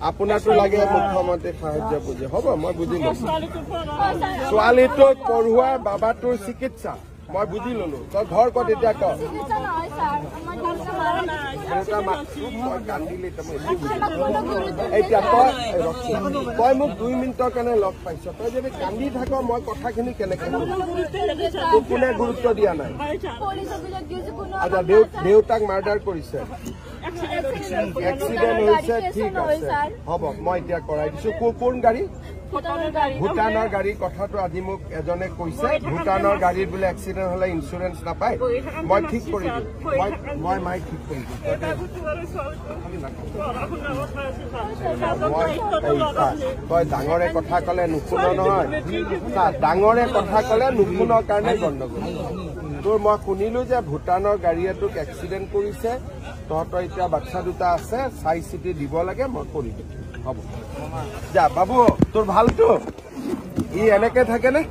আপোনাৰটো লাগে মুখ্যমন্ত্ৰী সাহায্য পুঁজি হ'ব মই বুজি ললো ছোৱালীটোক পঢ়ুৱাৰ বাবাটোৰ চিকিৎসা মই বুজি ললো তই ঘৰ ক'ত এতিয়া ক কান্দিলি এতিয়া তই মোক 2 মিনিটৰ কাৰণে লগ পাইছ তই যদি কান্দি থাক মই কথাখিনি কেনেকে তোক কোনে গুৰুত্ব দিয়া নাই আচ্ছা দেউতাক মাৰ্ডাৰ কৰিছে এক্সিডেণ্ট হৈছে ঠিক আছে হ'ব মই এতিয়া কৰাই দিছো কোন গাড়ী ভূটানৰ গাড়ী কথাটো আজি মোক এজনে কৈছে ভূটানৰ গাড়ীৰ বোলে এক্সিডেণ্ট হলে ইঞ্চুৰেঞ্চ নাপায় মই ঠিক কৰি দিম মই মাই ঠিক কৰি দিম তই ডাঙৰে কথা কলে নুশুন নহয় ডাঙৰে কথা কলে নুশুনৰ কাৰণে গণ্ডগোল তোৰ মই শুনিলো যে ভূটানৰ গাড়ীয়ে তোক এক্সিডেণ্ট কৰিছে তহঁতৰ এতিয়া বাচ্চা দুটা আছে চাই চিতি দিব লাগে মই কৰি দিম হ'ব যা বাবু তোৰ ভালটো ই এনেকে থাকে নে